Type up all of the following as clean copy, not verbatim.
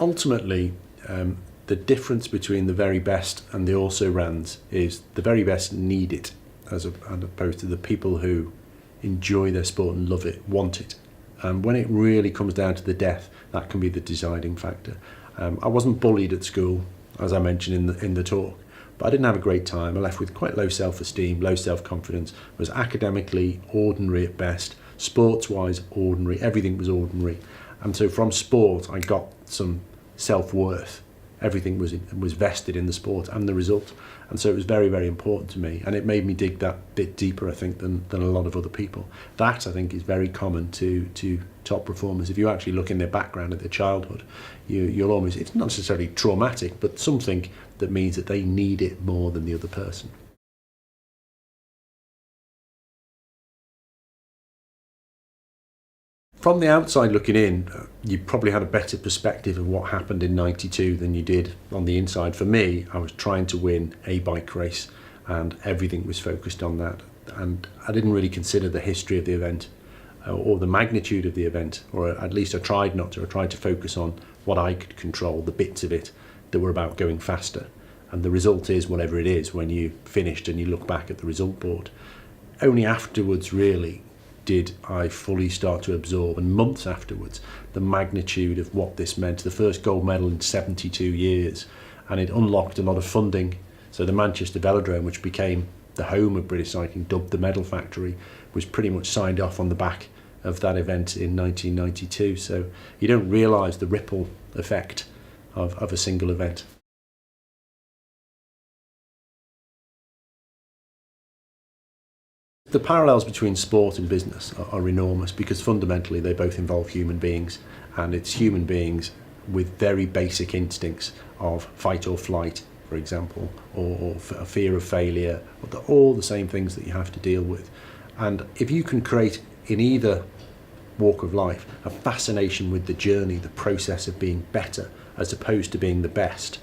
Ultimately, the difference between the very best and the also-rans is the very best need it, as opposed to the people who enjoy their sport and love it, want it. And when it really comes down to the death, that can be the deciding factor. I wasn't bullied at school, as I mentioned in the talk, but I didn't have a great time. I left with quite low self-esteem, low self-confidence, was academically ordinary at best, sports-wise ordinary, everything was ordinary. And so from sport, I got some self-worth. Everything was vested in the sport and the result. And so it was very, very important to me. And it made me dig that bit deeper, I think, than a lot of other people. That, I think, is very common to top performers. If you actually look in their background at their childhood, you'll almost, it's not necessarily traumatic, but something that means that they need it more than the other person. From the outside looking in, you probably had a better perspective of what happened in '92 than you did on the inside. For me, I was trying to win a bike race and everything was focused on that. And I didn't really consider the history of the event or the magnitude of the event, or at least I tried not to. I tried to focus on what I could control, the bits of it that were about going faster. And the result is whatever it is when you finished and you look back at the result board. Only afterwards, really, did I fully start to absorb, and months afterwards, the magnitude of what this meant. The first gold medal in 72 years, and it unlocked a lot of funding. So the Manchester Velodrome, which became the home of British cycling, dubbed the Medal Factory, was pretty much signed off on the back of that event in 1992. So you don't realise the ripple effect of a single event. The parallels between sport and business are enormous, because fundamentally they both involve human beings, and it's human beings with very basic instincts of fight or flight, for example, or a fear of failure, all the same things that you have to deal with. And if you can create in either walk of life a fascination with the journey, the process of being better as opposed to being the best,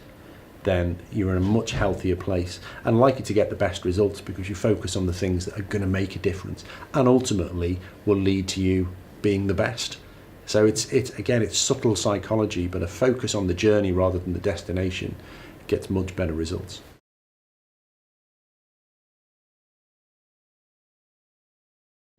then you're in a much healthier place and likely to get the best results, because you focus on the things that are going to make a difference and ultimately will lead to you being the best. So it's subtle psychology, but a focus on the journey rather than the destination gets much better results.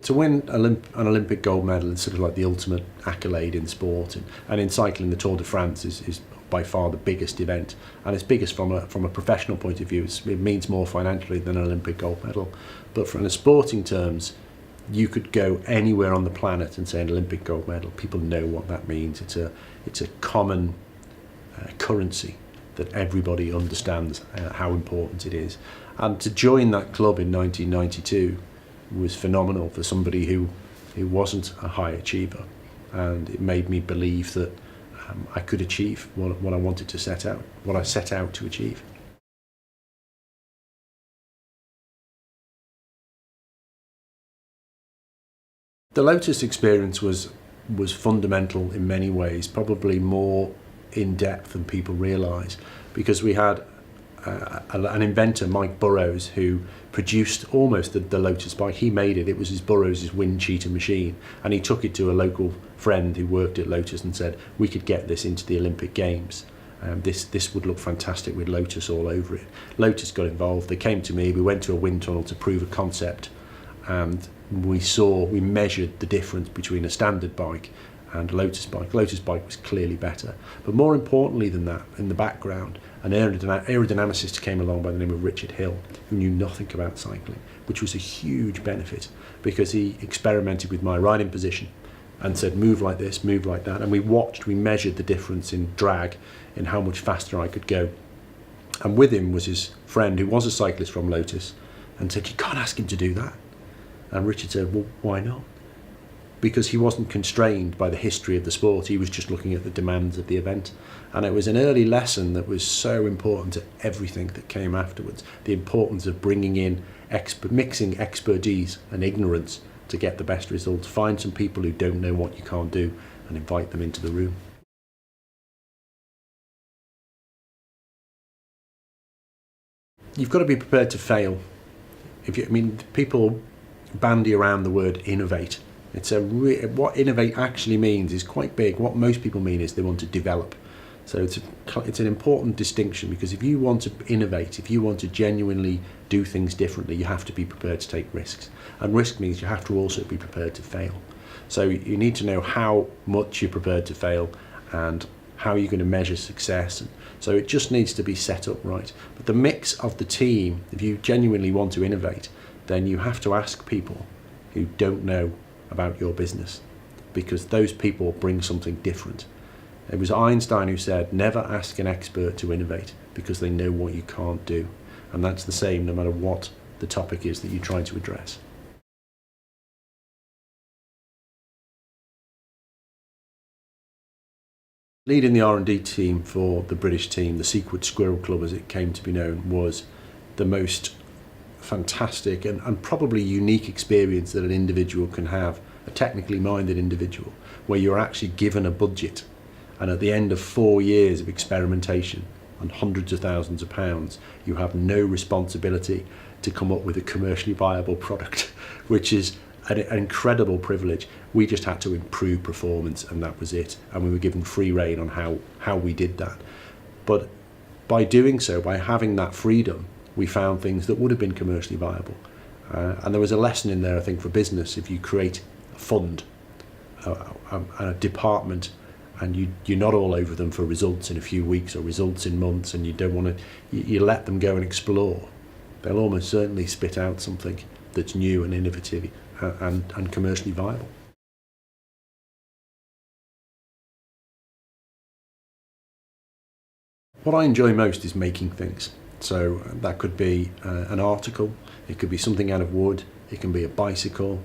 To win an Olympic gold medal is sort of like the ultimate accolade in sport, and in cycling the Tour de France is by far the biggest event, and it's biggest from a professional point of view. It means more financially than an Olympic gold medal, but from the sporting terms, you could go anywhere on the planet and say an Olympic gold medal. People know what that means. It's a common currency that everybody understands how important it is. And to join that club in 1992 was phenomenal for somebody who wasn't a high achiever, and it made me believe that I could achieve what I wanted to set out, what I set out to achieve. The Lotus experience was fundamental in many ways, probably more in depth than people realise, because we had an inventor, Mike Burrows, who produced almost the Lotus bike. He made it. It was his Burrows' wind cheater machine, and he took it to a local friend who worked at Lotus and said, we could get this into the Olympic Games. This would look fantastic with Lotus all over it. Lotus got involved. They came to me. We went to a wind tunnel to prove a concept, and we measured the difference between a standard bike and a Lotus bike. Lotus bike was clearly better. But more importantly than that, in the background, an aerodynamicist came along by the name of Richard Hill, who knew nothing about cycling, which was a huge benefit, because he experimented with my riding position and said, move like this, move like that. And we measured the difference in drag, in how much faster I could go. And with him was his friend, who was a cyclist from Lotus, and said, you can't ask him to do that. And Richard said, well, why not? Because he wasn't constrained by the history of the sport. He was just looking at the demands of the event. And it was an early lesson that was so important to everything that came afterwards. The importance of bringing in, mixing expertise and ignorance to get the best results. Find some people who don't know what you can't do and invite them into the room. You've got to be prepared to fail. People bandy around the word innovate. What innovate actually means is quite big. What most people mean is they want to develop. So it's an important distinction, because if you want to innovate, if you want to genuinely do things differently, you have to be prepared to take risks. And risk means you have to also be prepared to fail. So you need to know how much you're prepared to fail and how you're going to measure success. And so it just needs to be set up right. But the mix of the team, if you genuinely want to innovate, then you have to ask people who don't know about your business, because those people bring something different. It was Einstein who said, never ask an expert to innovate, because they know what you can't do. And that's the same no matter what the topic is that you're trying to address. Leading the R&D team for the British team, the Secret Squirrel Club as it came to be known, was the most fantastic and probably unique experience that an individual can have, a technically minded individual, where you're actually given a budget, and at the end of 4 years of experimentation and hundreds of thousands of pounds, you have no responsibility to come up with a commercially viable product, which is an incredible privilege. We just had to improve performance, and that was it. And we were given free rein on how we did that. But by doing so, by having that freedom, we found things that would have been commercially viable. And there was a lesson in there, I think, for business. If you create a fund, a department, and you're not all over them for results in a few weeks or results in months, and you don't want to, you let them go and explore, they'll almost certainly spit out something that's new and innovative and commercially viable. What I enjoy most is making things. So that could be an article, it could be something out of wood, it can be a bicycle.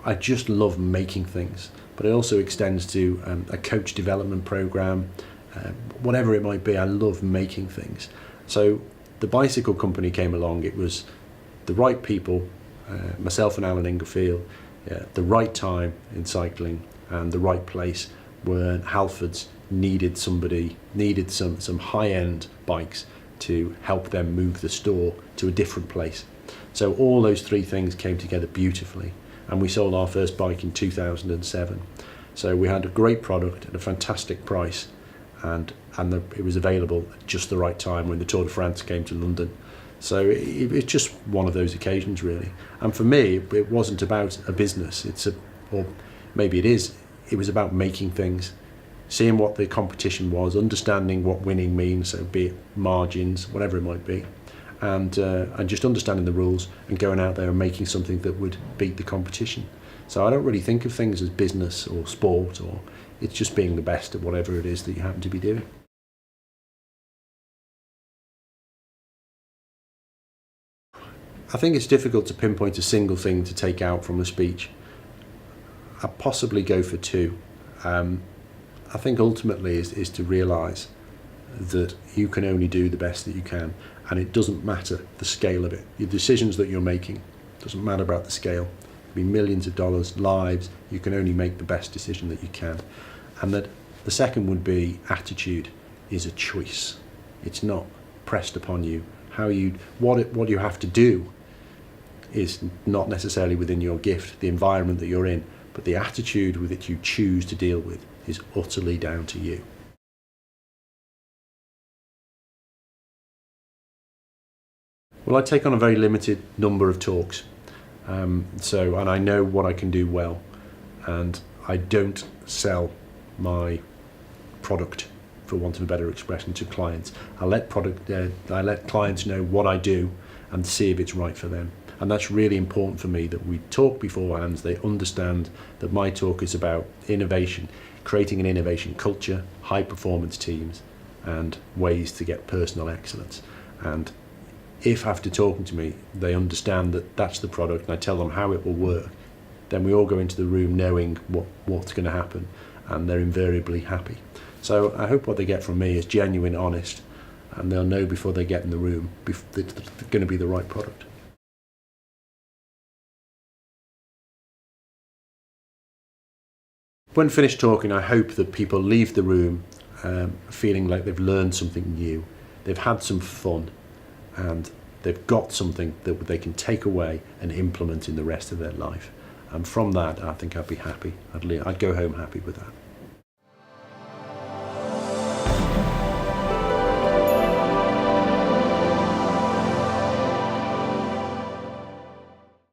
I just love making things, but it also extends to a coach development program, whatever it might be. I love making things. So the bicycle company came along. It was the right people, myself and Alan Ingerfield, the right time in cycling and the right place, where Halfords needed some high-end bikes to help them move the store to a different place. So all those three things came together beautifully, and we sold our first bike in 2007. So we had a great product at a fantastic price, and it was available at just the right time when the Tour de France came to London. So it's just one of those occasions, really. And for me, it wasn't about a business. Or maybe it is. It was about making things, seeing what the competition was, understanding what winning means, so be it margins, whatever it might be, and just understanding the rules and going out there and making something that would beat the competition. So I don't really think of things as business or sport, or it's just being the best at whatever it is that you happen to be doing. I think it's difficult to pinpoint a single thing to take out from a speech. I'd possibly go for two. I think ultimately is to realise that you can only do the best that you can, and it doesn't matter the scale of it. Your decisions that you're making, doesn't matter about the scale. It could be millions of dollars, lives. You can only make the best decision that you can. And that the second would be attitude is a choice. It's not pressed upon you. What you have to do is not necessarily within your gift, the environment that you're in, but the attitude with which you choose to deal with is utterly down to you. Well, I take on a very limited number of talks, and I know what I can do well, and I don't sell my product, for want of a better expression, to clients. I let clients know what I do and see if it's right for them. And that's really important for me, that we talk beforehand. They understand that my talk is about innovation, creating an innovation culture, high performance teams, and ways to get personal excellence. And if after talking to me they understand that that's the product, and I tell them how it will work, then we all go into the room knowing what's going to happen, and they're invariably happy. So I hope what they get from me is genuine, honest, and they'll know before they get in the room that it's going to be the right product. When finished talking, I hope that people leave the room feeling like they've learned something new, they've had some fun, and they've got something that they can take away and implement in the rest of their life. And from that, I think I'd be happy. I'd go home happy with that.